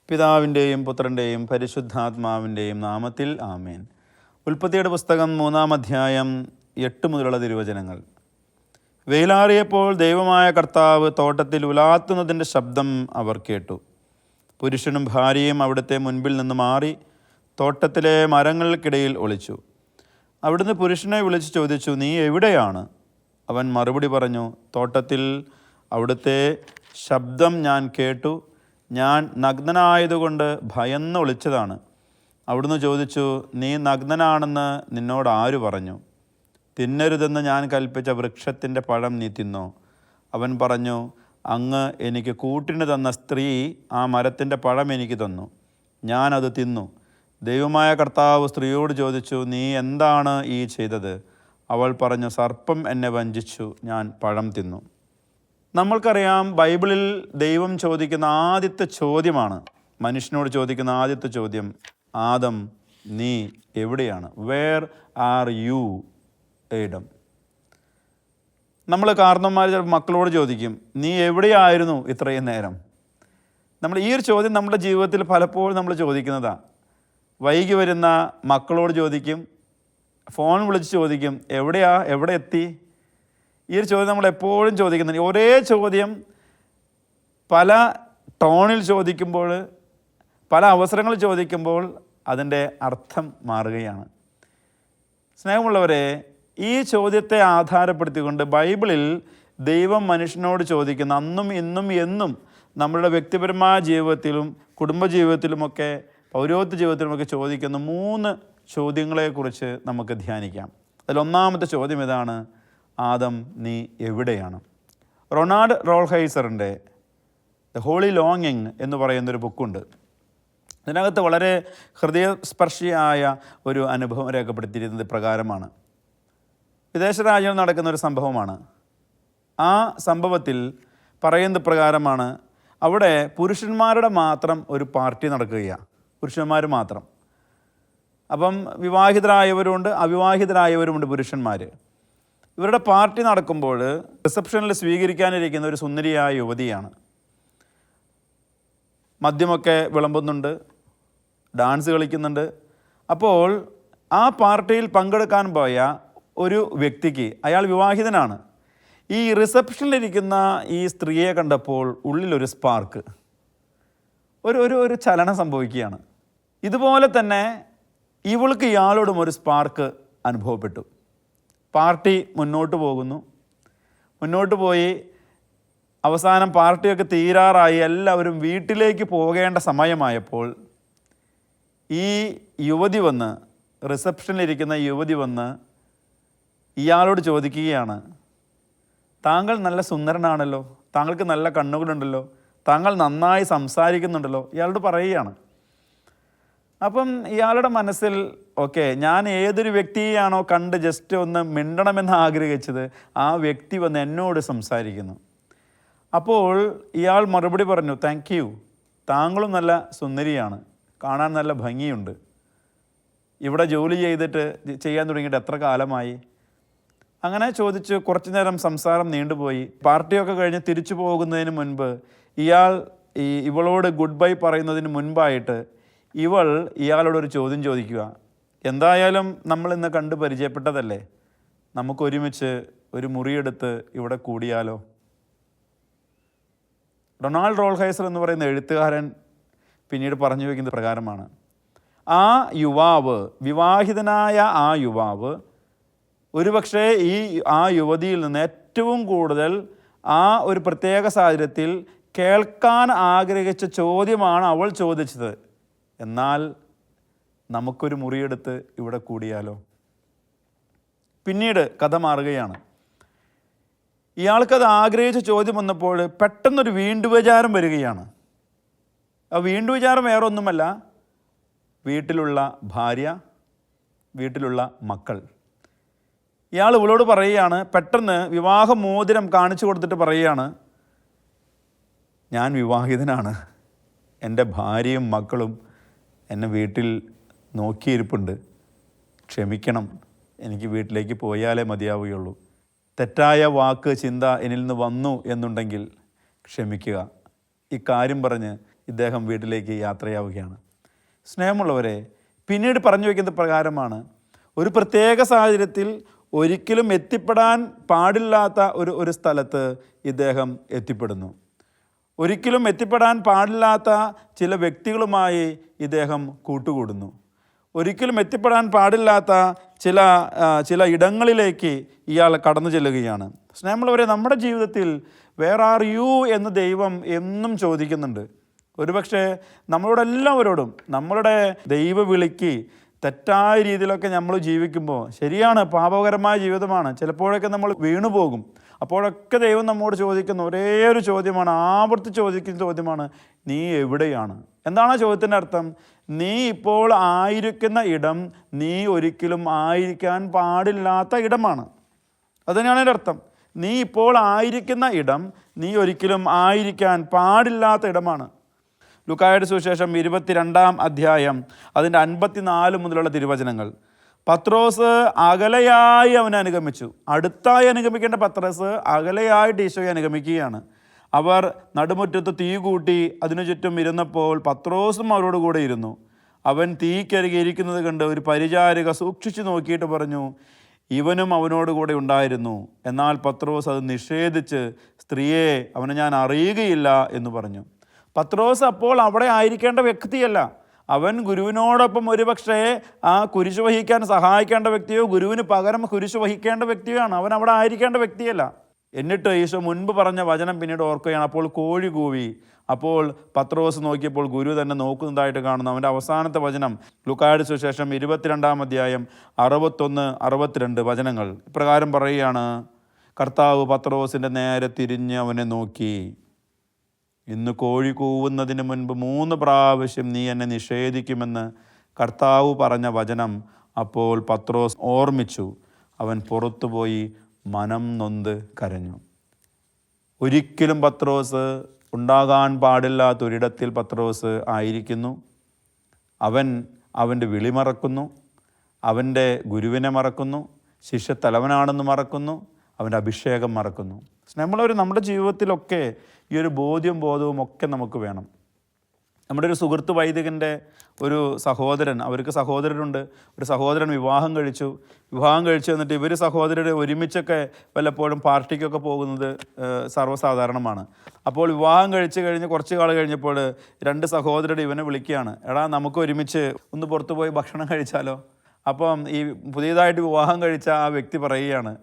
പിതാവിൻ്റെയും പുത്രൻ്റെയും പരിശുദ്ധാത്മാവിൻ്റെയും നാമത്തിൽ ആമേൻ. ഉൽപ്പത്തിയുടെ പുസ്തകം 3-ാം അധ്യായം 8 മുതലുള്ള തിരുവചനങ്ങൾ. വെയിലാറിയപ്പോൾ ദൈവമായ കർത്താവ് തോട്ടത്തിൽ ഉലാത്തുന്നതിൻ്റെ ശബ്ദം അവർ കേട്ടു. പുരുഷനും ഭാര്യയും അവിടുത്തെ മുൻപിൽ നിന്ന് മാറി തോട്ടത്തിലെ മരങ്ങൾക്കിടയിൽ ഒളിച്ചു. അവിടുന്ന് പുരുഷനെ വിളിച്ച് ചോദിച്ചു, നീ എവിടെയാണ്? അവൻ മറുപടി പറഞ്ഞു, തോട്ടത്തിൽ അവിടുത്തെ ശബ്ദം ഞാൻ കേട്ടു. ഞാൻ നഗ്നനായതുകൊണ്ട് ഭയന്ന് ഒളിച്ചതാണ്. അവിടുന്ന് ചോദിച്ചു, നീ നഗ്നനാണെന്ന് നിന്നോട് ആര് പറഞ്ഞു? തിന്നരുതെന്ന് ഞാൻ കൽപ്പിച്ച വൃക്ഷത്തിൻ്റെ പഴം നീ തിന്നോ? അവൻ പറഞ്ഞു, അങ്ങ് എനിക്ക് കൂട്ടിന് തന്ന സ്ത്രീ ആ മരത്തിൻ്റെ പഴം എനിക്ക് തന്നു, ഞാനത് തിന്നു. ദൈവമായ കർത്താവ് സ്ത്രീയോട് ചോദിച്ചു, നീ എന്താണ് ഈ ചെയ്തത്? അവൾ പറഞ്ഞു, സർപ്പം എന്നെ വഞ്ചിച്ചു, ഞാൻ പഴം തിന്നു. നമ്മൾക്കറിയാം, ബൈബിളിൽ ദൈവം ചോദിക്കുന്ന ആദ്യത്തെ ചോദ്യമാണ്, മനുഷ്യനോട് ചോദിക്കുന്ന ആദ്യത്തെ ചോദ്യം, ആദം നീ എവിടെയാണ്? Where are you Adam? നമ്മൾ കാരണവന്മാർ മക്കളോട് ചോദിക്കും, നീ എവിടെയായിരുന്നു ഇത്രയും നേരം? ഈ ഒരു ചോദ്യം നമ്മുടെ ജീവിതത്തിൽ പലപ്പോഴും നമ്മൾ ചോദിക്കുന്നതാണ്. വൈകി വരുന്ന മക്കളോട് ചോദിക്കും, ഫോൺ വിളിച്ച് ചോദിക്കും, എവിടെ എത്തി? ഈ ഒരു ചോദ്യം നമ്മൾ എപ്പോഴും ചോദിക്കുന്നുണ്ട്. ഒരേ ചോദ്യം പല ടോണിൽ ചോദിക്കുമ്പോൾ, പല അവസരങ്ങളിൽ ചോദിക്കുമ്പോൾ അതിൻ്റെ അർത്ഥം മാറുകയാണ്. സ്നേഹമുള്ളവരെ, ഈ ചോദ്യത്തെ ആധാരപ്പെടുത്തിക്കൊണ്ട് ബൈബിളിൽ ദൈവം മനുഷ്യനോട് ചോദിക്കുന്ന അന്നും ഇന്നും എന്നും നമ്മളുടെ വ്യക്തിപരമായ ജീവിതത്തിലും കുടുംബജീവിതത്തിലുമൊക്കെ പൗരോഹിത്യ ജീവിതത്തിലുമൊക്കെ ചോദിക്കുന്ന 3 ചോദ്യങ്ങളെക്കുറിച്ച് നമുക്ക് ധ്യാനിക്കാം. അതിലൊന്നാമത്തെ ചോദ്യം ഇതാണ്, ആദം നീ എവിടെയാണ്? റൊണാൾഡ് റോൾഹൈസറിൻ്റെ ദ ഹോളി ലോങ്ങിങ് എന്ന് പറയുന്നൊരു ബുക്കുണ്ട്. ഇതിനകത്ത് വളരെ ഹൃദയസ്പർശിയായ ഒരു അനുഭവം രേഖപ്പെടുത്തിയിരുന്നത് പ്രകാരമാണ്. വിദേശ രാജ്യങ്ങളിൽ നടക്കുന്ന ഒരു സംഭവമാണ്. ആ സംഭവത്തിൽ പറയുന്നത് പ്രകാരമാണ്, അവിടെ പുരുഷന്മാരുടെ മാത്രം ഒരു പാർട്ടി നടക്കുകയാണ്. പുരുഷന്മാർ മാത്രം. അപ്പം വിവാഹിതരായവരുണ്ട്, അവിവാഹിതരായവരുമുണ്ട് പുരുഷന്മാർ. ഇവരുടെ പാർട്ടി നടക്കുമ്പോൾ റിസപ്ഷനിൽ സ്വീകരിക്കാനിരിക്കുന്ന ഒരു സുന്ദരിയായ യുവതിയാണ്. മദ്യമൊക്കെ വിളമ്പുന്നുണ്ട്, ഡാൻസ് കളിക്കുന്നുണ്ട്. അപ്പോൾ ആ പാർട്ടിയിൽ പങ്കെടുക്കാൻ പോയ ഒരു വ്യക്തിക്ക്, അയാൾ വിവാഹിതനാണ്, ഈ റിസപ്ഷനിലിരിക്കുന്ന ഈ സ്ത്രീയെ കണ്ടപ്പോൾ ഉള്ളിലൊരു സ്പാർക്ക്, ഒരു ചലനം സംഭവിക്കുകയാണ്. ഇതുപോലെ തന്നെ ഇവൾക്ക് ഇയാളോടും ഒരു സ്പാർക്ക് അനുഭവപ്പെട്ടു. പാർട്ടി മുന്നോട്ട് പോകുന്നു. മുന്നോട്ട് പോയി അവസാനം പാർട്ടിയൊക്കെ തീരാറായി, എല്ലാവരും വീട്ടിലേക്ക് പോകേണ്ട സമയമായപ്പോൾ ഈ യുവതി വന്ന്, റിസപ്ഷനിലിരിക്കുന്ന യുവതി വന്ന് ഇയാളോട് ചോദിക്കുകയാണ്, താങ്കൾ നല്ല സുന്ദരനാണല്ലോ, താങ്കൾക്ക് നല്ല കണ്ണുകളുണ്ടല്ലോ, താങ്കൾ നന്നായി സംസാരിക്കുന്നുണ്ടല്ലോ, ഇയാളോട് പറയുകയാണ്. അപ്പം ഇയാളുടെ മനസ്സിൽ, ഓക്കെ, ഞാൻ ഏതൊരു വ്യക്തിയെയാണോ കണ്ട് ജസ്റ്റ് ഒന്ന് മിണ്ടണമെന്ന് ആഗ്രഹിച്ചത്, ആ വ്യക്തി വന്ന് എന്നോട് സംസാരിക്കുന്നു. അപ്പോൾ ഇയാൾ മറുപടി പറഞ്ഞു, താങ്ക് യു, താങ്കളും നല്ല സുന്ദരിയാണ്, കാണാൻ നല്ല ഭംഗിയുണ്ട്. ഇവിടെ ജോലി ചെയ്യാൻ തുടങ്ങിയിട്ട് എത്ര കാലമായി? അങ്ങനെ ചോദിച്ച് കുറച്ചു നേരം സംസാരം നീണ്ടുപോയി. പാർട്ടിയൊക്കെ കഴിഞ്ഞ് തിരിച്ചു പോകുന്നതിന് മുൻപ് ഇവളോട് ഗുഡ് ബൈ പറയുന്നതിന് മുൻപായിട്ട് ഇയാളോടൊരു ചോദ്യം ചോദിക്കുക, എന്തായാലും നമ്മൾ ഇന്ന് കണ്ട് പരിചയപ്പെട്ടതല്ലേ, നമുക്കൊരുമിച്ച് ഒരു മുറിയെടുത്ത് ഇവിടെ കൂടിയാലോ? റൊണാൾഡ് റോൾഹൈസർ എന്ന് പറയുന്ന എഴുത്തുകാരൻ പിന്നീട് പറഞ്ഞു വയ്ക്കുന്ന പ്രകാരമാണ്, ആ യുവാവ്, വിവാഹിതനായ ആ യുവാവ് ഒരുപക്ഷെ ആ യുവതിയിൽ നിന്ന് ഏറ്റവും കൂടുതൽ ആ ഒരു പ്രത്യേക സാഹചര്യത്തിൽ കേൾക്കാൻ ആഗ്രഹിച്ച ചോദ്യമാണ് അവൾ ചോദിച്ചത്, എന്നാൽ നമുക്കൊരു മുറിയെടുത്ത് ഇവിടെ കൂടിയാലോ? പിന്നീട് കഥ മാറുകയാണ്. ഇയാൾക്കത് ആഗ്രഹിച്ച ചോദ്യം വന്നപ്പോൾ പെട്ടെന്നൊരു വീണ്ടുവിചാരം വരികയാണ്. ആ വീണ്ടുവിചാരം വേറെ ഒന്നുമല്ല, വീട്ടിലുള്ള ഭാര്യ, വീട്ടിലുള്ള മക്കൾ. ഇയാൾ ഇവളോട് പറയുകയാണ്, പെട്ടെന്ന് വിവാഹമോതിരം കാണിച്ചു കൊടുത്തിട്ട് പറയുകയാണ്, ഞാൻ വിവാഹിതനാണ്, എൻ്റെ ഭാര്യയും മക്കളും എന്നെ വീട്ടിൽ നോക്കിയിരിപ്പുണ്ട്, ക്ഷമിക്കണം, എനിക്ക് വീട്ടിലേക്ക് പോയാലേ മതിയാവുകയുള്ളൂ. തെറ്റായ വാക്ക് ചിന്ത എന്നിൽ നിന്ന് വന്നു എന്നുണ്ടെങ്കിൽ ക്ഷമിക്കുക. ഇക്കാര്യം പറഞ്ഞ് ഇദ്ദേഹം വീട്ടിലേക്ക് യാത്രയാവുകയാണ്. സ്നേഹമുള്ളവരെ, പിന്നീട് പറഞ്ഞു വയ്ക്കുന്ന പ്രകാരമാണ്, ഒരു പ്രത്യേക സാഹചര്യത്തിൽ ഒരിക്കലും എത്തിപ്പെടാൻ പാടില്ലാത്ത ഒരു സ്ഥലത്ത് ഇദ്ദേഹം എത്തിപ്പെടുന്നു. ഒരിക്കലും എത്തിപ്പെടാൻ പാടില്ലാത്ത ചില വ്യക്തികളുമായി ഇദ്ദേഹം കൂട്ടുകൂടുന്നു. ഒരിക്കലും എത്തിപ്പെടാൻ പാടില്ലാത്ത ചില ഇടങ്ങളിലേക്ക് ഇയാൾ കടന്നു ചെല്ലുകയാണ്. സ്നേഹമുള്ളവരെ, നമ്മുടെ ജീവിതത്തിൽ വേർ ആർ യു എന്ന് ദൈവം എന്നും ചോദിക്കുന്നുണ്ട്. ഒരുപക്ഷെ നമ്മളോടെല്ലാവരോടും നമ്മളുടെ ദൈവവിളിക്ക് തെറ്റായ രീതിയിലൊക്കെ നമ്മൾ ജീവിക്കുമ്പോൾ, ശരിയാണ്, പാപകരമായ ജീവിതമാണ്, ചിലപ്പോഴൊക്കെ നമ്മൾ വീണുപോകും. അപ്പോഴൊക്കെ ദൈവം നമ്മോട് ചോദിക്കുന്ന ഒരേ ഒരു ചോദ്യമാണ്, ആവർത്തിച്ച് ചോദിക്കുന്ന ചോദ്യമാണ്, നീ എവിടെയാണ്? എന്താണ് ആ ചോദ്യത്തിൻ്റെ അർത്ഥം? നീ ഇപ്പോൾ ആയിരിക്കുന്ന ഇടം നീ ഒരിക്കലും ആയിരിക്കാൻ പാടില്ലാത്ത ഇടമാണ്. അതുതന്നെയാണ് അതിൻ്റെ അർത്ഥം. നീ ഇപ്പോൾ ആയിരിക്കുന്ന ഇടം നീ ഒരിക്കലും ആയിരിക്കാൻ പാടില്ലാത്ത ഇടമാണ്. ലൂക്കായുടെ സുവിശേഷം 22-ാം അധ്യായം അതിൻ്റെ 54 മുതലുള്ള തിരുവചനങ്ങൾ. പത്രോസ് അകലെയായി അവനെ അനുഗമിച്ചു. അടുത്തായി അനുഗമിക്കേണ്ട പത്രോസ് അകലെയായിട്ട് ഈശോയെ അനുഗമിക്കുകയാണ്. അവർ നടുമുറ്റത്ത് തീ കൂട്ടി അതിനു ചുറ്റും ഇരുന്നപ്പോൾ പത്രോസും അവരോട് കൂടെ ഇരുന്നു. അവൻ തീക്കരികെ ഇരിക്കുന്നത് കണ്ട് ഒരു പരിചാരിക സൂക്ഷിച്ചു നോക്കിയിട്ട് പറഞ്ഞു, ഇവനും അവനോട് കൂടെ ഉണ്ടായിരുന്നു. എന്നാൽ പത്രോസ് അത് നിഷേധിച്ച്, സ്ത്രീയെ, അവനെ ഞാൻ അറിയുകയില്ല എന്ന് പറഞ്ഞു. പത്രോസ് അപ്പോൾ അവിടെ ആയിരിക്കേണ്ട വ്യക്തിയല്ല. അവൻ ഗുരുവിനോടൊപ്പം ഒരുപക്ഷെ ആ കുരിശ് വഹിക്കാൻ സഹായിക്കേണ്ട വ്യക്തിയോ ഗുരുവിന് പകരം കുരിശ് വഹിക്കേണ്ട വ്യക്തിയാണ്. അവൻ അവിടെ ആയിരിക്കേണ്ട വ്യക്തിയല്ല. എന്നിട്ട് ഈശോ മുൻപ് പറഞ്ഞ വചനം പിന്നീട് ഓർക്കുകയാണ്. അപ്പോൾ കോഴി കൂവി. അപ്പോൾ പത്രോസ് നോക്കിയപ്പോൾ ഗുരു തന്നെ നോക്കുന്നതായിട്ട് കാണുന്നു. അവൻ്റെ അവസാനത്തെ വചനം ലൂക്കായുടെ സുവിശേഷം 22-ാം അധ്യായം 61-62 വചനങ്ങൾ ഇപ്രകാരം പറയുകയാണ്. കർത്താവ് പത്രോസിൻ്റെ നേരെ തിരിഞ്ഞ് അവനെ നോക്കി, ഇന്ന് കോഴി കൂവുന്നതിന് മുൻപ് 3 പ്രാവശ്യം നീ എന്നെ നിഷേധിക്കുമെന്ന് കർത്താവ് പറഞ്ഞ വചനം അപ്പോൾ പത്രോസ് ഓർമ്മിച്ചു. അവൻ പുറത്തുപോയി മനം നൊന്ത് കരഞ്ഞു. ഒരിക്കലും പത്രോസ് ഉണ്ടാകാൻ പാടില്ലാത്തൊരിടത്തിൽ പത്രോസ് ആയിരിക്കുന്നു. അവൻ്റെ വിളി മറക്കുന്നു, അവൻ്റെ ഗുരുവിനെ മറക്കുന്നു, ശിഷ്യത്തലവനാണെന്ന് മറക്കുന്നു, അവൻ്റെ അഭിഷേകം മറക്കുന്നു. നമ്മുടെ ജീവിതത്തിലൊക്കെ ഈ ഒരു ബോധവും ഒക്കെ നമുക്ക് വേണം. നമ്മുടെ ഒരു സുഹൃത്ത് വൈദികൻ്റെ ഒരു സഹോദരൻ, അവർക്ക് സഹോദരരുണ്ട്, ഒരു സഹോദരൻ വിവാഹം കഴിച്ചു എന്നിട്ട് ഇവർ സഹോദരർ ഒരുമിച്ചൊക്കെ വല്ലപ്പോഴും പാർട്ടിക്കൊക്കെ പോകുന്നത് സർവ്വസാധാരണമാണ്. അപ്പോൾ വിവാഹം കഴിച്ച് കഴിഞ്ഞ് കുറച്ച് കാലം കഴിഞ്ഞപ്പോൾ 2 സഹോദരർ ഇവനെ വിളിക്കുകയാണ്, എടാ നമുക്ക് ഒരുമിച്ച് ഒന്ന് പുറത്തു പോയി ഭക്ഷണം കഴിച്ചാലോ? അപ്പം ഈ പുതിയതായിട്ട് വിവാഹം കഴിച്ച ആ വ്യക്തി പറയുകയാണ്,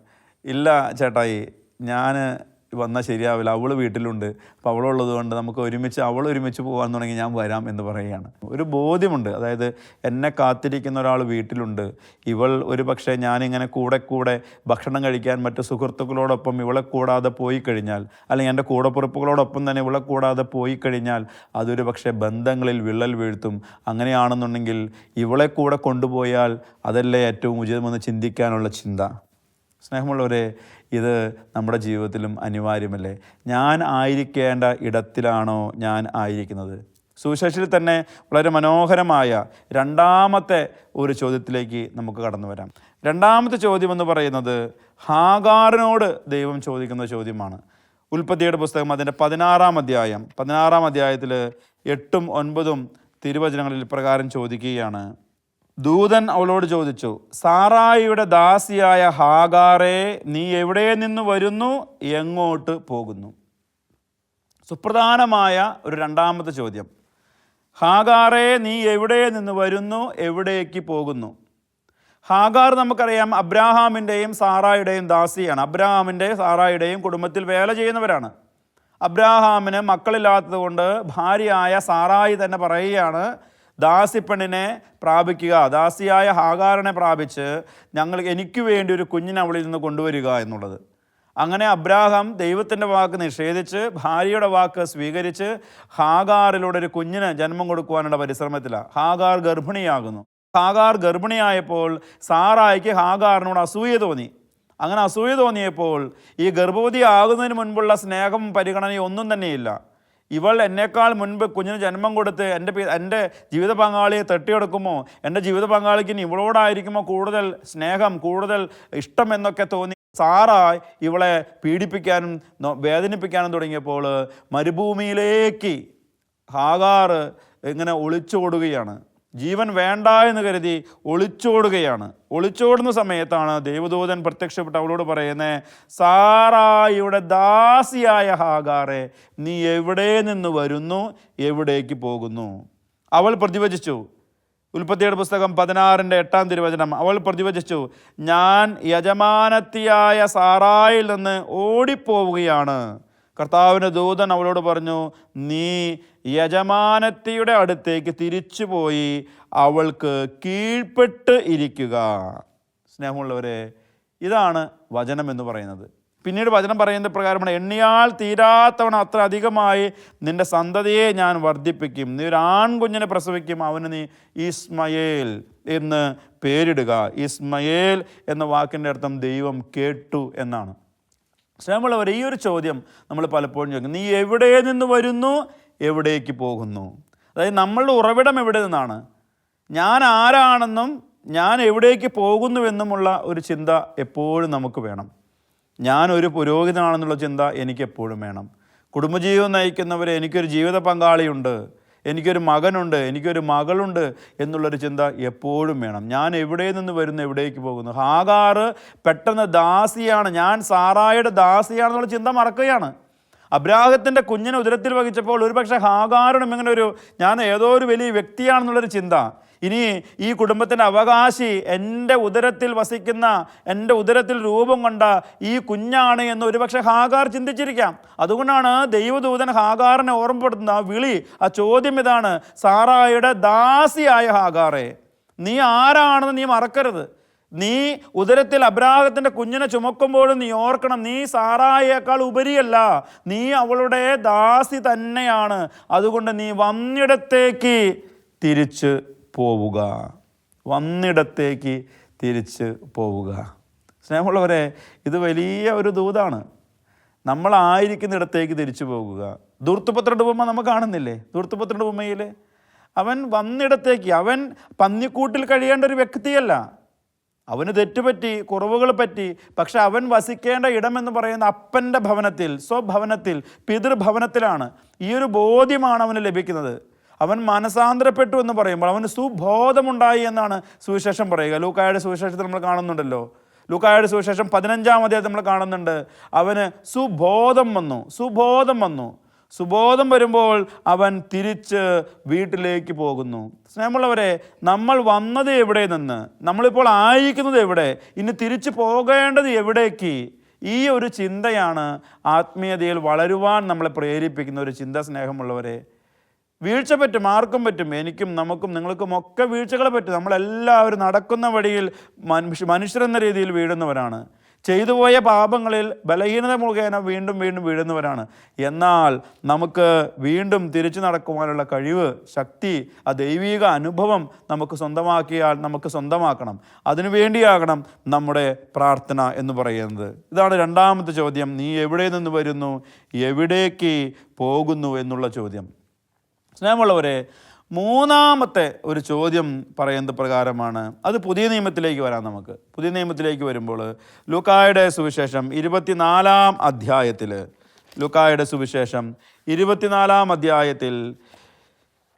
ഇല്ല ചേട്ടായി, ഞാൻ വന്നാൽ ശരിയാവില്ല, അവൾ വീട്ടിലുണ്ട്, അപ്പോൾ അവളുള്ളത് കൊണ്ട് നമുക്ക് അവൾ ഒരുമിച്ച് പോകാൻ തുടങ്ങി ഞാൻ വരാം എന്ന് പറയുകയാണ്. ഒരു ബോധ്യമുണ്ട്, അതായത് എന്നെ കാത്തിരിക്കുന്ന ഒരാൾ വീട്ടിലുണ്ട്. ഇവൾ ഒരു പക്ഷേ ഞാനിങ്ങനെ കൂടെ ഭക്ഷണം കഴിക്കാൻ മറ്റു സുഹൃത്തുക്കളോടൊപ്പം ഇവളെ കൂടാതെ പോയി കഴിഞ്ഞാൽ, അല്ലെങ്കിൽ എൻ്റെ കൂടപ്പുറപ്പുകളോടൊപ്പം തന്നെ ഇവളെ കൂടാതെ പോയി കഴിഞ്ഞാൽ അതൊരു പക്ഷേ ബന്ധങ്ങളിൽ വിള്ളൽ വീഴ്ത്തും. അങ്ങനെയാണെന്നുണ്ടെങ്കിൽ ഇവളെ കൂടെ കൊണ്ടുപോയാൽ അതല്ലേ ഏറ്റവും ഉചിതമെന്ന് ചിന്തിക്കാനുള്ള ചിന്ത. സ്നേഹമുള്ളവരെ, ഇത് നമ്മുടെ ജീവിതത്തിലും അനിവാര്യമല്ലേ? ഞാൻ ആയിരിക്കേണ്ട ഇടത്തിലാണോ ഞാൻ ആയിരിക്കുന്നത്? സുവിശേഷത്തിൽ തന്നെ വളരെ മനോഹരമായ 2ാമത്തെ ഒരു ചോദ്യത്തിലേക്ക് നമുക്ക് കടന്നു വരാം. 2ാമത്തെ ചോദ്യം എന്ന് പറയുന്നത് ഹാഗാറിനോട് ദൈവം ചോദിക്കുന്ന ചോദ്യമാണ്. ഉൽപ്പത്തിയുടെ പുസ്തകം അതിൻ്റെ 16-ാം അധ്യായത്തിൽ 8ഉം 9ഉം തിരുവചനങ്ങളിൽ പ്രകാരം ചോദിക്കുകയാണ്. ദൂതൻ അവളോട് ചോദിച്ചു, സാറായിയുടെ ദാസിയായ ഹാഗാറേ, നീ എവിടെ നിന്ന് വരുന്നു, എങ്ങോട്ട് പോകുന്നു? സുപ്രധാനമായ ഒരു 2ാമത്തെ ചോദ്യം. ഹാഗാറേ, നീ എവിടെ നിന്ന് വരുന്നു, എവിടേക്ക് പോകുന്നു? ഹാഗാർ നമുക്കറിയാം അബ്രാഹാമിൻ്റെയും സാറായുടെയും ദാസിയാണ്. അബ്രാഹാമിൻ്റെയും സാറായുടെയും കുടുംബത്തിൽ വേല ചെയ്യുന്നവരാണ്. അബ്രാഹാമിന് മക്കളില്ലാത്തത് കൊണ്ട് ഭാര്യയായ സാറായി തന്നെ പറയുകയാണ്, ദാസിപ്പെണ്ണിനെ പ്രാപിക്കുക, ദാസിയായ ഹാഗാറിനെ പ്രാപിച്ച് എനിക്ക് വേണ്ടി ഒരു കുഞ്ഞിനെ അവളിൽ നിന്ന് കൊണ്ടുവരിക എന്നുള്ളത്. അങ്ങനെ അബ്രാഹാം ദൈവത്തിൻ്റെ വാക്ക് നിഷേധിച്ച് ഭാര്യയുടെ വാക്ക് സ്വീകരിച്ച് ഹാഗാറിലൂടെ ഒരു കുഞ്ഞിന് ജന്മം കൊടുക്കുവാനുള്ള പരിശ്രമത്തിലാണ്. ഹാഗാർ ഗർഭിണിയാകുന്നു. ഹാഗാർ ഗർഭിണിയായപ്പോൾ സാറായിക്ക് ഹാഗാറിനോട് അസൂയ തോന്നി. അങ്ങനെ അസൂയ തോന്നിയപ്പോൾ ഈ ഗർഭവതി ആകുന്നതിന് മുൻപുള്ള സ്നേഹം പരിഗണനയും ഒന്നും തന്നെയില്ല. ഇവൾ എന്നേക്കാൾ മുൻപ് കുഞ്ഞിന് ജന്മം കൊടുത്ത് എൻ്റെ ജീവിത പങ്കാളിയെ തട്ടിയെടുക്കുമോ, എൻ്റെ ജീവിത പങ്കാളിക്ക് ഇവളോടായിരിക്കുമോ കൂടുതൽ സ്നേഹം, കൂടുതൽ ഇഷ്ടം എന്നൊക്കെ തോന്നി സാറായി ഇവളെ പീഡിപ്പിക്കാനും വേദനിപ്പിക്കാനും തുടങ്ങിയപ്പോൾ മരുഭൂമിയിലേക്ക് ഹാഗാർ ഇങ്ങനെ ഒളിച്ചോടുകയാണ്. ജീവൻ വേണ്ട എന്ന് കരുതി ഒളിച്ചോടുകയാണ്. ഒളിച്ചോടുന്ന സമയത്താണ് ദൈവദൂതൻ പ്രത്യക്ഷപ്പെട്ട് അവളോട് പറയുന്നത്, സാറായിയുടെ ദാസിയായ ഹാഗാറെ, നീ എവിടെ നിന്ന് വരുന്നു, എവിടേക്ക് പോകുന്നു? അവൾ പ്രതിവചിച്ചു. ഉൽപ്പത്തിയുടെ പുസ്തകം 16:8 തിരുവചനം. അവൾ പ്രതിവചിച്ചു, ഞാൻ യജമാനത്തിയായ സാറായിൽ നിന്ന് ഓടിപ്പോവുകയാണ്. കർത്താവിൻ്റെ ദൂതൻ അവളോട് പറഞ്ഞു, നീ യജമാനത്തിയുടെ അടുത്തേക്ക് തിരിച്ചുപോയി അവൾക്ക് കീഴ്പ്പെട്ട് ഇരിക്കുക. സ്നേഹമുള്ളവരെ, ഇതാണ് വചനം എന്ന് പറയുന്നത്. പിന്നീട് വചനം പറയുന്ന പ്രകാരമാണ്, എണ്ണിയാൽ തീരാത്തവണ്ണം അത്ര അധികമായി നിന്റെ സന്തതിയെ ഞാൻ വർദ്ധിപ്പിക്കും. നീ ഒരു ആൺകുഞ്ഞിനെ പ്രസവിക്കും, അവന് നീ ഇസ്മയേൽ എന്ന് പേരിടുക. ഇസ്മയേൽ എന്ന വാക്കിൻ്റെ അർത്ഥം ദൈവം കേട്ടു എന്നാണ്. സ്നേഹമുള്ളവർ, ഈ ഒരു ചോദ്യം നമ്മൾ പലപ്പോഴും ചോദിക്കും, നീ എവിടെ നിന്ന് വരുന്നു, എവിടേക്ക് പോകുന്നു? അതായത് നമ്മളുടെ ഉറവിടം എവിടെ നിന്നാണ്, ഞാൻ ആരാണെന്നും ഞാൻ എവിടേക്ക് പോകുന്നുവെന്നുമുള്ള ഒരു ചിന്ത എപ്പോഴും നമുക്ക് വേണം. ഞാനൊരു പുരോഹിതനാണെന്നുള്ള ചിന്ത എനിക്കെപ്പോഴും വേണം. കുടുംബജീവിതം നയിക്കുന്നവരെ എനിക്കൊരു ജീവിത പങ്കാളിയുണ്ട്, എനിക്കൊരു മകനുണ്ട്, എനിക്കൊരു മകളുണ്ട് എന്നുള്ളൊരു ചിന്ത എപ്പോഴും വേണം. ഞാൻ എവിടെ നിന്ന് വരുന്നു, എവിടേക്ക് പോകുന്നു? ഹാഗാർ പെട്ടെന്ന് ദാസിയാണ്, ഞാൻ സാറായുടെ ദാസിയാണെന്നുള്ള ചിന്ത മറക്കുകയാണ്. അബ്രാഹത്തിൻ്റെ കുഞ്ഞിനെ ഉദരത്തിൽ വഹിച്ചപ്പോൾ ഒരുപക്ഷെ ഹാഗാറിനും ഇങ്ങനെ ഞാൻ ഏതോ ഒരു വലിയ വ്യക്തിയാണെന്നുള്ളൊരു ചിന്ത, ഇനി ഈ കുടുംബത്തിൻ്റെ അവകാശി എൻ്റെ ഉദരത്തിൽ വസിക്കുന്ന, എൻ്റെ ഉദരത്തിൽ രൂപം കൊണ്ട ഈ കുഞ്ഞാണ് എന്ന് ഒരുപക്ഷെ ഹാഗാർ ചിന്തിച്ചിരിക്കാം. അതുകൊണ്ടാണ് ദൈവദൂതൻ ഹാഗാറിനെ ഓർമ്മപ്പെടുത്തുന്ന ആ വിളി, ആ ചോദ്യം ഇതാണ്, സാറായുടെ ദാസിയായ ഹാഗാറെ, നീ ആരാണെന്ന് നീ മറക്കരുത്. നീ ഉദരത്തിൽ അബ്രാഹത്തിൻ്റെ കുഞ്ഞിനെ ചുമക്കുമ്പോഴും നീ ഓർക്കണം, നീ സാറായേക്കാൾ ഉപരിയല്ല, നീ അവളുടെ ദാസി തന്നെയാണ്. അതുകൊണ്ട് നീ വന്നിടത്തേക്ക് തിരിച്ച് പോവുക, വന്നിടത്തേക്ക് തിരിച്ച് പോവുക. സ്നേഹമുള്ളവരെ, ഇത് വലിയ ഒരു ദൂതാണ്. നമ്മളായിരിക്കുന്നിടത്തേക്ക് തിരിച്ചു പോകുക. ധൂർത്തുപുത്രൻ്റെ ഉപമ നമ്മൾ കാണുന്നില്ലേ? ധൂർത്തുപുത്രൻ്റെ ഉപമയിൽ അവൻ വന്നിടത്തേക്ക്, അവൻ പന്നിക്കൂട്ടിൽ കഴിയേണ്ട ഒരു വ്യക്തിയല്ല, അവന് തെറ്റുപറ്റി, കുറവുകൾ പറ്റി. പക്ഷെ അവൻ വസിക്കേണ്ട ഇടമെന്ന് പറയുന്ന അപ്പൻ്റെ ഭവനത്തിൽ, സ്വഭവനത്തിൽ, പിതൃഭവനത്തിലാണ്. ഈ ഒരു ബോധ്യമാണ് അവന് ലഭിക്കുന്നത്. അവൻ മനസാന്തരപ്പെട്ടു എന്ന് പറയുമ്പോൾ അവന് സുബോധമുണ്ടായി എന്നാണ് സുവിശേഷം പറയുക. ലൂക്കായുടെ സുവിശേഷത്തിൽ നമ്മൾ കാണുന്നുണ്ടല്ലോ. ലൂക്കായുടെ സുവിശേഷം 15-ാം അധ്യായത്തിൽ നമ്മൾ കാണുന്നുണ്ട്, അവന് സുബോധം വന്നു. സുബോധം വരുമ്പോൾ അവൻ തിരിച്ച് വീട്ടിലേക്ക് പോകുന്നു. സ്നേഹമുള്ളവരെ, നമ്മൾ വന്നത് എവിടെ നിന്ന്, നമ്മളിപ്പോൾ ആയിരിക്കുന്നത് എവിടെ, ഇനി തിരിച്ചു പോകേണ്ടത് എവിടേക്ക്, ഈ ഒരു ചിന്തയാണ് ആത്മീയതയിൽ വളരുവാൻ നമ്മളെ പ്രേരിപ്പിക്കുന്ന ഒരു ചിന്ത. സ്നേഹമുള്ളവരെ, വീഴ്ച പറ്റും, ആർക്കും പറ്റും, എനിക്കും നമുക്കും നിങ്ങൾക്കും ഒക്കെ വീഴ്ചകൾ പറ്റും. നമ്മളെല്ലാവരും നടക്കുന്ന വഴിയിൽ മനുഷ്യരെന്ന രീതിയിൽ വീഴുന്നവരാണ്. ചെയ്തു പോയ പാപങ്ങളിൽ ബലഹീനത മുഖേന വീണ്ടും വീണ്ടും വീഴുന്നവരാണ്. എന്നാൽ നമുക്ക് വീണ്ടും തിരിച്ചു നടക്കുവാനുള്ള കഴിവ്, ശക്തി, ആ ദൈവിക അനുഭവം നമുക്ക് സ്വന്തമാക്കിയാൽ നമുക്ക് സ്വന്തമാക്കണം. അതിനുവേണ്ടിയാകണം നമ്മുടെ പ്രാർത്ഥന എന്ന് പറയുന്നത്. ഇതാണ് രണ്ടാമത്തെ ചോദ്യം, നീ എവിടെ നിന്ന് വരുന്നു, എവിടേക്ക് പോകുന്നു എന്നുള്ള ചോദ്യം. സ്നേഹമുള്ളവരെ, മൂന്നാമത്തെ ഒരു ചോദ്യം പറയുന്നത് പ്രകാരമാണ്. അത് പുതിയ നിയമത്തിലേക്ക് വരാം. നമുക്ക് പുതിയ നിയമത്തിലേക്ക് വരുമ്പോൾ ലൂക്കായുടെ സുവിശേഷം 24-ാം അധ്യായത്തിൽ, ലൂക്കായുടെ സുവിശേഷം 24-ാം അധ്യായത്തിൽ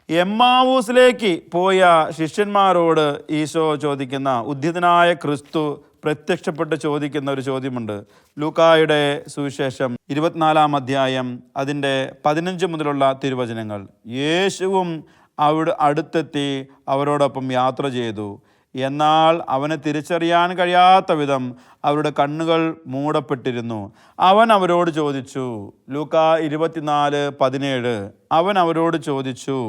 എമ്മാവൂസിലേക്ക് പോയ ശിഷ്യന്മാരോട് ഈശോ ചോദിക്കുന്ന, ഉദ്ധിതനായ ക്രിസ്തു പ്രത്യക്ഷപ്പെട്ട് ചോദിക്കുന്ന ഒരു ചോദ്യമുണ്ട്. ലൂക്കായുടെ സുവിശേഷം 24-ാം അധ്യായം അതിൻ്റെ 15 മുതലുള്ള തിരുവചനങ്ങൾ. യേശുവും അവിടെ അടുത്തെത്തി അവരോടൊപ്പം യാത്ര ചെയ്തു. എന്നാൽ അവനെ തിരിച്ചറിയാൻ കഴിയാത്ത വിധം അവരുടെ കണ്ണുകൾ മൂടപ്പെട്ടിരുന്നു. അവൻ അവരോട് ചോദിച്ചു, ലൂക്കാ 24:17, അവൻ അവരോട് ചോദിച്ചു,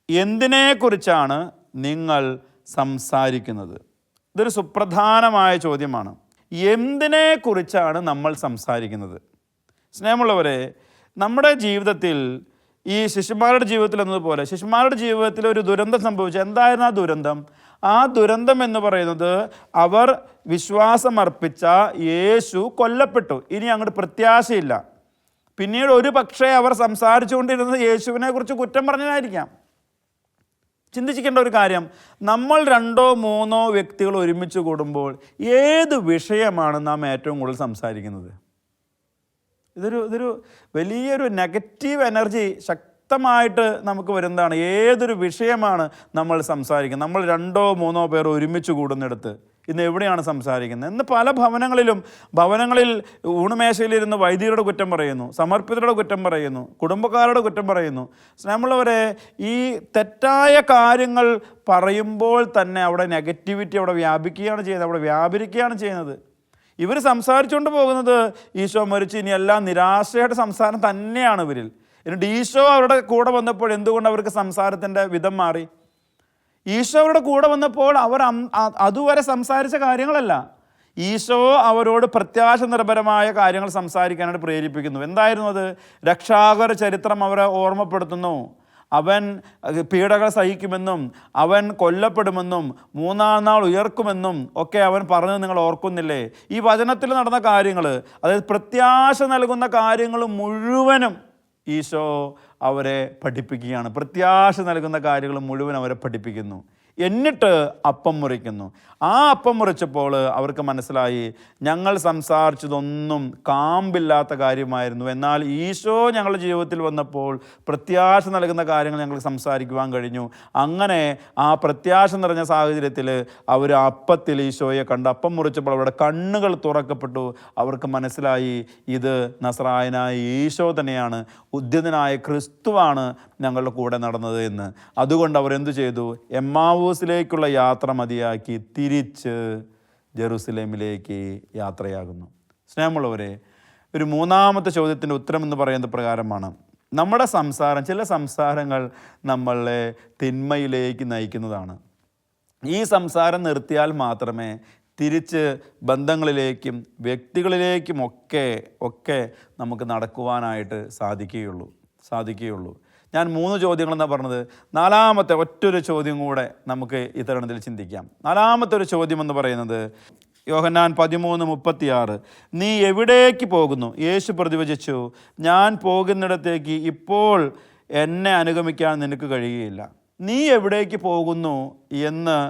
എന്തിനെക്കുറിച്ചാണ് നിങ്ങൾ സംസാരിക്കുന്നത്? ഇതൊരു സുപ്രധാനമായ ചോദ്യമാണ്. എന്തിനെക്കുറിച്ചാണ് നമ്മൾ സംസാരിക്കുന്നത്? സ്നേഹമുള്ളവരെ, നമ്മുടെ ജീവിതത്തിൽ, ഈ ശിശുമാരുടെ ജീവിതത്തിൽ എന്നതുപോലെ ശിശുമാരുടെ ജീവിതത്തിൽ ഒരു ദുരന്തം സംഭവിച്ചു. എന്തായിരുന്നു ആ ദുരന്തം? ആ ദുരന്തം എന്ന് പറയുന്നത്, അവർ വിശ്വാസമർപ്പിച്ച യേശു കൊല്ലപ്പെട്ടു. ഇനി അങ്ങോട്ട് പ്രത്യാശയില്ല. പിന്നീട് ഒരു പക്ഷേ അവർ സംസാരിച്ചുകൊണ്ടിരുന്നത് യേശുവിനെ കുറിച്ച് കുറ്റം പറഞ്ഞതായിരിക്കാം. ചിന്തിക്കേണ്ട ഒരു കാര്യം, നമ്മൾ 2-3 വ്യക്തികൾ ഒരുമിച്ച് കൂടുമ്പോൾ ഏത് വിഷയമാണ് നാം ഏറ്റവും കൂടുതൽ സംസാരിക്കുന്നത്? ഇതൊരു വലിയൊരു നെഗറ്റീവ് എനർജി ശക്തമായിട്ട് നമുക്ക് വരുന്നതാണ്. ഏതൊരു വിഷയമാണ് നമ്മൾ സംസാരിക്കുന്നത്, നമ്മൾ 2-3 പേർ ഒരുമിച്ച് കൂടുന്നിടത്ത് ഇന്ന് എവിടെയാണ് സംസാരിക്കുന്നത്? ഇന്ന് പല ഭവനങ്ങളിൽ ഊണുമേശയിലിരുന്ന് വൈദികരുടെ കുറ്റം പറയുന്നു, സമർപ്പിതരുടെ കുറ്റം പറയുന്നു, കുടുംബക്കാരുടെ കുറ്റം പറയുന്നു. സ്നേഹമുള്ളവരെ, ഈ തെറ്റായ കാര്യങ്ങൾ പറയുമ്പോൾ തന്നെ അവിടെ നെഗറ്റിവിറ്റി അവിടെ വ്യാപരിക്കുകയാണ് ചെയ്യുന്നത്. ഇവർ സംസാരിച്ചുകൊണ്ട് പോകുന്നത് ഈശോ മരിച്ചു, ഇനി എല്ലാം നിരാശയുടെ സംസാരം തന്നെയാണ് ഇവരിൽ. എന്നിട്ട് ഈശോ അവരുടെ കൂടെ വന്നപ്പോൾ എന്തുകൊണ്ട് അവർക്ക് സംസാരത്തിൻ്റെ വിധം മാറി? ഈശോ അവരുടെ കൂടെ വന്നപ്പോൾ അവർ അതുവരെ സംസാരിച്ച കാര്യങ്ങളല്ല, ഈശോ അവരോട് പ്രത്യാശ നിർഭരമായ കാര്യങ്ങൾ സംസാരിക്കാനായിട്ട് പ്രേരിപ്പിക്കുന്നു. എന്തായിരുന്നു അത്? രക്ഷാകര ചരിത്രം അവരെ ഓർമ്മപ്പെടുത്തുന്നു. അവൻ പീഡകൾ സഹിക്കുമെന്നും അവൻ കൊല്ലപ്പെടുമെന്നും 3-ാം നാൾ ഉയർക്കുമെന്നും ഒക്കെ അവൻ പറഞ്ഞത് നിങ്ങൾ ഓർക്കുന്നില്ലേ? ഈ വചനത്തിൽ നടന്ന കാര്യങ്ങൾ, അതായത് പ്രത്യാശ നൽകുന്ന കാര്യങ്ങൾ മുഴുവനും ഈശോ അവരെ പഠിപ്പിക്കുകയാണ്. പ്രത്യാശ നൽകുന്ന കാര്യങ്ങൾ മുഴുവൻ അവരെ പഠിപ്പിക്കുന്നു. എന്നിട്ട് അപ്പം മുറിക്കുന്നു. ആ അപ്പം മുറിച്ചപ്പോൾ അവർക്ക് മനസ്സിലായി, ഞങ്ങൾ സംസാരിച്ചതൊന്നും കാമ്പില്ലാത്ത കാര്യമായിരുന്നു. എന്നാൽ ഈശോ ഞങ്ങളുടെ ജീവിതത്തിൽ വന്നപ്പോൾ പ്രത്യാശ നൽകുന്ന കാര്യങ്ങൾ ഞങ്ങൾക്ക് സംസാരിക്കുവാൻ കഴിഞ്ഞു. അങ്ങനെ ആ പ്രത്യാശ നിറഞ്ഞ സാഹചര്യത്തിൽ അവർ അപ്പത്തിൽ ഈശോയെ കണ്ട് അപ്പം മുറിച്ചപ്പോൾ അവരുടെ കണ്ണുകൾ തുറക്കപ്പെട്ടു. അവർക്ക് മനസ്സിലായി, ഇത് നസ്രായനായ ഈശോ തന്നെയാണ്, ഉദ്യതനായ ക്രിസ്തുവാണ് ഞങ്ങളുടെ കൂടെ നടന്നത് എന്ന്. അതുകൊണ്ട് അവരെന്തു ചെയ്തു? എമ്മാവൂസിലേക്കുള്ള യാത്ര മതിയാക്കി തിരിച്ച് ജെറുസലേമിലേക്ക് യാത്രയാകുന്നു. സ്നേഹമുള്ളവരെ, ഒരു 3-ാമത്തെ ചോദ്യത്തിൻ്റെ ഉത്തരം എന്ന് പറയുന്നത് പ്രകാരമാണ്. നമ്മുടെ സംസാരം, ചില സംസാരങ്ങൾ നമ്മളെ തിന്മയിലേക്ക് നയിക്കുന്നതാണ്. ഈ സംസാരം നിർത്തിയാൽ മാത്രമേ തിരിച്ച് ബന്ധങ്ങളിലേക്കും വ്യക്തികളിലേക്കും ഒക്കെ നമുക്ക് നടക്കുവാനായിട്ട് സാധിക്കുകയുള്ളൂ. ഞാൻ 3 ചോദ്യങ്ങളെന്നാണ് പറഞ്ഞത്. 4-ാമത്തെ ഒറ്റൊരു ചോദ്യം കൂടെ നമുക്ക് ഈ തരുണത്തിൽ ചിന്തിക്കാം. 4-ാമത്തെ ഒരു ചോദ്യം എന്ന് പറയുന്നത് യോഹന്നാൻ 13:36, നീ എവിടേക്ക് പോകുന്നു? യേശു പ്രതിവചിച്ചു, ഞാൻ പോകുന്നിടത്തേക്ക് ഇപ്പോൾ എന്നെ അനുഗമിക്കാൻ നിനക്ക് കഴിയുകയില്ല. നീ എവിടേക്ക് പോകുന്നു എന്ന്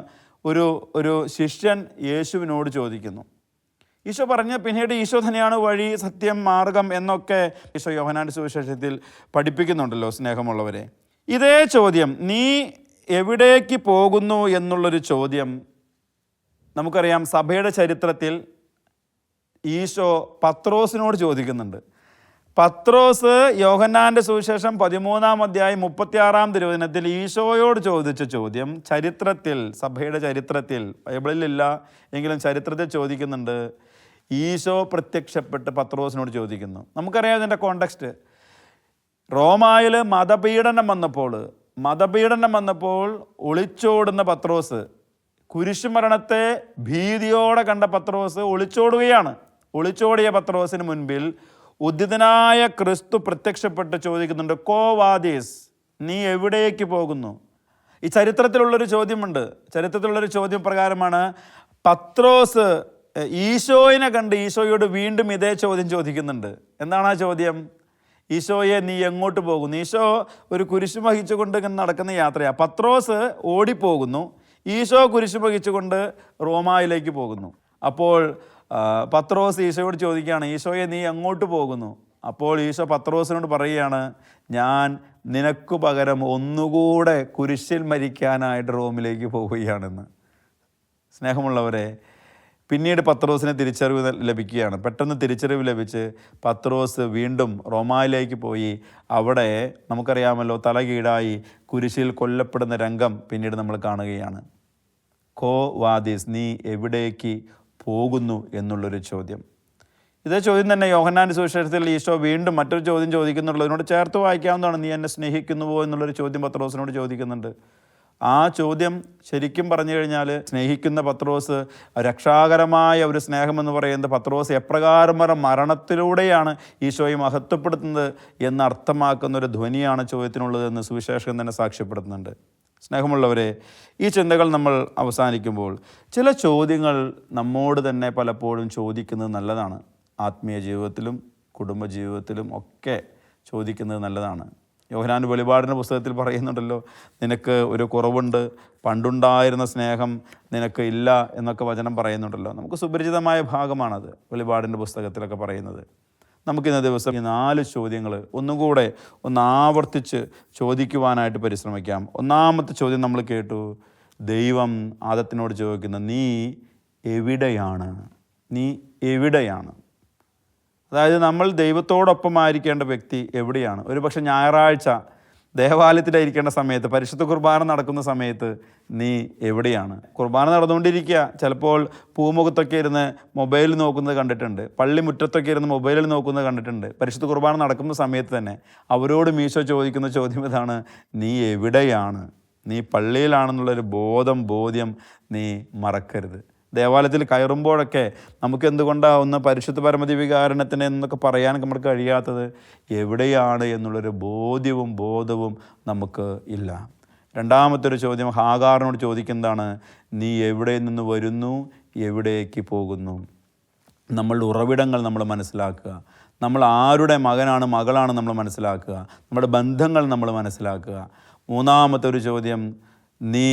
ഒരു ശിഷ്യൻ യേശുവിനോട് ചോദിക്കുന്നു. ഈശോ പറഞ്ഞ പിന്നീട് ഈശോ തന്നെയാണ് വഴി, സത്യം, മാർഗം എന്നൊക്കെ ഈശോ യോഹന്നാന്റെ സുവിശേഷത്തിൽ പഠിപ്പിക്കുന്നുണ്ടല്ലോ. സ്നേഹമുള്ളവരെ, ഇതേ ചോദ്യം, നീ എവിടേക്ക് പോകുന്നു എന്നുള്ളൊരു ചോദ്യം നമുക്കറിയാം, സഭയുടെ ചരിത്രത്തിൽ ഈശോ പത്രോസിനോട് ചോദിക്കുന്നുണ്ട്. പത്രോസ് യോഹന്നാന്റെ സുവിശേഷം 13-ാം അധ്യായം 36-ാം തിരുവചനത്തിൽ ഈശോയോട് ചോദിച്ച ചോദ്യം സഭയുടെ ചരിത്രത്തിൽ, ബൈബിളിലില്ല എങ്കിലും ചരിത്രത്തിൽ ചോദിക്കുന്നുണ്ട്. ഈശോ പ്രത്യക്ഷപ്പെട്ട് പത്രോസിനോട് ചോദിക്കുന്നു. നമുക്കറിയാം ഇതിൻ്റെ കോണ്ടെക്സ്റ്റ്. റോമായിൽ മതപീഡനം വന്നപ്പോൾ ഒളിച്ചോടുന്ന പത്രോസ്, കുരിശുമരണത്തെ ഭീതിയോടെ കണ്ട പത്രോസ് ഒളിച്ചോടിയ പത്രോസിന് മുൻപിൽ ഉദ്ധിതനായ ക്രിസ്തു പ്രത്യക്ഷപ്പെട്ട് ചോദിക്കുന്നുണ്ട്, കോ വാദീസ്, നീ എവിടേക്ക് പോകുന്നു? ഈ ചരിത്രത്തിലുള്ളൊരു ചോദ്യമുണ്ട്. ചരിത്രത്തിലുള്ളൊരു ചോദ്യം പ്രകാരമാണ് പത്രോസ് ഈശോയിനെ കണ്ട് ഈശോയോട് വീണ്ടും ഇതേ ചോദ്യം ചോദിക്കുന്നുണ്ട്. എന്താണ് ആ ചോദ്യം? ഈശോയെ, നീ എങ്ങോട്ട് പോകുന്നു? ഈശോ ഒരു കുരിശു വഹിച്ചുകൊണ്ട് ഇങ്ങനെ നടക്കുന്ന യാത്രയാണ്. പത്രോസ് ഓടിപ്പോകുന്നു, ഈശോ കുരിശു വഹിച്ചുകൊണ്ട് റോമായിലേക്ക് പോകുന്നു. അപ്പോൾ പത്രോസ് ഈശോയോട് ചോദിക്കുകയാണ്, ഈശോയെ, നീ എങ്ങോട്ട് പോകുന്നു? അപ്പോൾ ഈശോ പത്രോസിനോട് പറയുകയാണ്, ഞാൻ നിനക്ക് പകരം ഒന്നുകൂടെ കുരിശിൽ മരിക്കാനായിട്ട് റോമിലേക്ക് പോവുകയാണെന്ന്. സ്നേഹമുള്ളവരെ, പിന്നീട് പത്രോസിന് തിരിച്ചറിവ് ലഭിക്കുകയാണ്. പെട്ടെന്ന് തിരിച്ചറിവ് ലഭിച്ച് പത്രോസ് വീണ്ടും റോമായിലേക്ക് പോയി അവിടെ നമുക്കറിയാമല്ലോ തലകീഴായി കുരിശിൽ കൊല്ലപ്പെടുന്ന രംഗം പിന്നീട് നമ്മൾ കാണുകയാണ്. കോ വാദീസ്, നീ എവിടേക്ക് പോകുന്നു എന്നുള്ളൊരു ചോദ്യം. ഇതേ ചോദ്യം തന്നെ യോഹന്നാന്റെ സുവിശേഷത്തിൽ ഈശോ വീണ്ടും മറ്റൊരു ചോദ്യം ചോദിക്കുന്നുള്ളൂ. ഇതിനോട് ചേർത്ത് വായിക്കാവുന്നതാണ്. നീ എന്നെ സ്നേഹിക്കുന്നുവോ എന്നുള്ളൊരു ചോദ്യം പത്രോസിനോട് ചോദിക്കുന്നുണ്ട്. ആ ചോദ്യം ശരിക്കും പറഞ്ഞു കഴിഞ്ഞാൽ, സ്നേഹിക്കുന്ന പത്രോസ്, രക്ഷാകരമായ ഒരു സ്നേഹമെന്ന് പറയുന്നത് പത്രോസ് എപ്രകാരം മരണത്തിലൂടെയാണ് ഈശോയെ മഹത്വപ്പെടുത്തുന്നത് എന്ന് അർത്ഥമാക്കുന്ന ഒരു ധ്വനിയാണ് ചോദ്യത്തിനുള്ളതെന്ന് സുവിശേഷകൻ തന്നെ സാക്ഷ്യപ്പെടുത്തുന്നുണ്ട്. സ്നേഹമുള്ളവരെ, ഈ ചിന്തകൾ നമ്മൾ അവസാനിക്കുമ്പോൾ ചില ചോദ്യങ്ങൾ നമ്മോട് തന്നെ പലപ്പോഴും ചോദിക്കുന്നത് നല്ലതാണ്. ആത്മീയ ജീവിതത്തിലും കുടുംബജീവിതത്തിലും ഒക്കെ ചോദിക്കുന്നത് നല്ലതാണ്. യോഹന്നാൻ വെളിപാടിൻ്റെ പുസ്തകത്തിൽ പറയുന്നുണ്ടല്ലോ, നിനക്ക് ഒരു കുറവുണ്ട്, പണ്ടുണ്ടായിരുന്ന സ്നേഹം നിനക്ക് ഇല്ല എന്നൊക്കെ വചനം പറയുന്നുണ്ടല്ലോ. നമുക്ക് സുപരിചിതമായ ഭാഗമാണത്, വെളിപാടിൻ്റെ പുസ്തകത്തിലൊക്കെ പറയുന്നത്. നമുക്കിന്ന ദിവസം ഈ 4 ചോദ്യങ്ങൾ ഒന്നുകൂടെ ഒന്ന് ആവർത്തിച്ച് ചോദിക്കുവാനായിട്ട് പരിശ്രമിക്കാം. ഒന്നാമത്തെ ചോദ്യം നമ്മൾ കേട്ടു. ദൈവം ആദത്തിനോട് ചോദിക്കുന്ന, നീ എവിടെയാണ്? നീ എവിടെയാണ്? അതായത് നമ്മൾ ദൈവത്തോടൊപ്പമായിരിക്കേണ്ട വ്യക്തി എവിടെയാണ്? ഒരു പക്ഷേ ഞായറാഴ്ച ദേവാലയത്തിലായിരിക്കേണ്ട സമയത്ത്, പരിശുദ്ധ കുർബാന നടക്കുന്ന സമയത്ത് നീ എവിടെയാണ്? കുർബാന നടന്നുകൊണ്ടിരിക്കുക, ചിലപ്പോൾ പൂമുഖത്തൊക്കെ ഇരുന്ന് മൊബൈൽ നോക്കുന്നത് കണ്ടിട്ടുണ്ട്, പള്ളി മുറ്റത്തൊക്കെ ഇരുന്ന് മൊബൈലിൽ നോക്കുന്നത് കണ്ടിട്ടുണ്ട്. പരിശുദ്ധ കുർബാന നടക്കുന്ന സമയത്ത് തന്നെ അവരോട് ഈശോ ചോദിക്കുന്ന ചോദ്യം ഇതാണ്, നീ എവിടെയാണ്? നീ പള്ളിയിലാണെന്നുള്ളൊരു ബോധ്യം നീ മറക്കരുത്. ദേവാലയത്തിൽ കയറുമ്പോഴൊക്കെ നമുക്ക് എന്തുകൊണ്ടാണ് ഒന്ന് പരിശുദ്ധ പരമദിവ്യകാരുണ്യത്തിന് എന്നൊക്കെ പറയാൻ നമുക്ക് കഴിയാത്തത്? എവിടെയാണ് എന്നുള്ളൊരു ബോധവും നമുക്ക് ഇല്ല. രണ്ടാമത്തെ ഒരു ചോദ്യം ഹാഗാറിനോട് ചോദിക്കുന്നതാണ്, നീ എവിടെ നിന്ന് വരുന്നു, എവിടേക്ക് പോകുന്നു? നമ്മളുടെ ഉറവിടങ്ങൾ നമ്മൾ മനസ്സിലാക്കുക. നമ്മൾ ആരുടെ മകനാണ് മകളാണ് നമ്മൾ മനസ്സിലാക്കുക. നമ്മുടെ ബന്ധങ്ങൾ നമ്മൾ മനസ്സിലാക്കുക. മൂന്നാമത്തെ ഒരു ചോദ്യം, നീ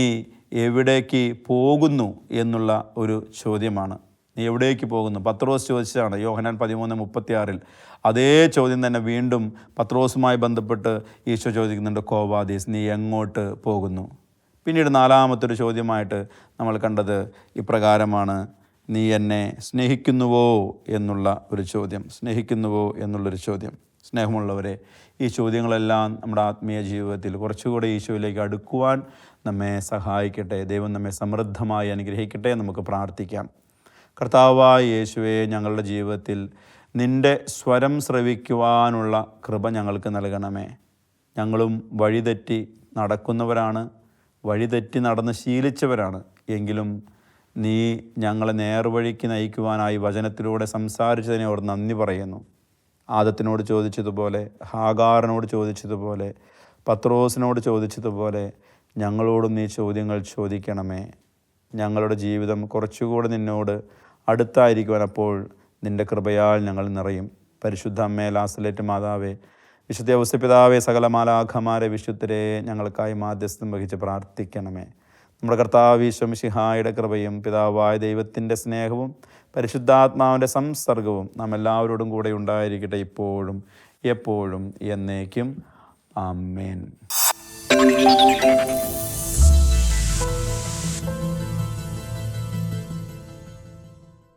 എവിടേക്ക് പോകുന്നു എന്നുള്ള ഒരു ചോദ്യമാണ്. നീ എവിടേക്ക് പോകുന്നു? പത്രോസ് ചോദിച്ചതാണ്. യോഹന്നാൻ 13:36 അതേ ചോദ്യം തന്നെ വീണ്ടും പത്രോസുമായി ബന്ധപ്പെട്ട് ഈശോ ചോദിക്കുന്നുണ്ട്, കോവാദീസ്, നീ എങ്ങോട്ട് പോകുന്നു? പിന്നീട് നാലാമത്തൊരു ചോദ്യമായിട്ട് നമ്മൾ കണ്ടത് ഇപ്രകാരമാണ്, നീ എന്നെ സ്നേഹിക്കുന്നുവോ എന്നുള്ള ഒരു ചോദ്യം. സ്നേഹിക്കുന്നുവോ എന്നുള്ളൊരു ചോദ്യം. സ്നേഹമുള്ളവരെ, ഈ ചോദ്യങ്ങളെല്ലാം നമ്മുടെ ആത്മീയ ജീവിതത്തിൽ കുറച്ചുകൂടെ ഈശോയിലേക്ക് അടുക്കുവാൻ നമ്മെ സഹായിക്കട്ടെ. ദൈവം നമ്മെ സമൃദ്ധമായി അനുഗ്രഹിക്കട്ടെ. നമുക്ക് പ്രാർത്ഥിക്കാം. കർത്താവായ യേശുവേ, ഞങ്ങളുടെ ജീവിതത്തിൽ നിൻ്റെ സ്വരം ശ്രവിക്കുവാനുള്ള കൃപ ഞങ്ങൾക്ക് നൽകണമേ. ഞങ്ങളും വഴിതെറ്റി നടക്കുന്നവരാണ്, വഴിതെറ്റി നടന്ന് ശീലിച്ചവരാണ്. എങ്കിലും നീ ഞങ്ങളെ നേർവഴിക്ക് നയിക്കുവാനായി വചനത്തിലൂടെ സംസാരിച്ചതിനെ ഓർത്ത് നന്ദി പറയുന്നു. ആദത്തിനോട് ചോദിച്ചതുപോലെ, ഹാഗാറിനോട് ചോദിച്ചതുപോലെ, പത്രോസിനോട് ചോദിച്ചതുപോലെ ഞങ്ങളോടും നീ ചോദ്യങ്ങൾ ചോദിക്കണമേ. ഞങ്ങളുടെ ജീവിതം കുറച്ചുകൂടി നിന്നോട് അടുത്തായിരിക്കുവാൻ അപ്പോൾ നിൻ്റെ കൃപയാൽ ഞങ്ങൾ നിറയും. പരിശുദ്ധ അമ്മേ, ലാസലേറ്റ് മാതാവേ, വിശുദ്ധ ഔസേപ്പിതാവേ, സകല മാലാഖമാരെ, വിശുദ്ധരെ ഞങ്ങൾക്കായി മാധ്യസ്ഥം വഹിച്ച് പ്രാർത്ഥിക്കണമേ. നമ്മുടെ കർത്താവ് ഈശോ മിശിഹായുടെ കൃപയും പിതാവായ ദൈവത്തിൻ്റെ സ്നേഹവും പരിശുദ്ധാത്മാവിൻ്റെ സംസർഗവും നാം എല്ലാവരോടും കൂടെ ഉണ്ടായിരിക്കട്ടെ, ഇപ്പോഴും എപ്പോഴും എന്നേക്കും. ആമേൻ.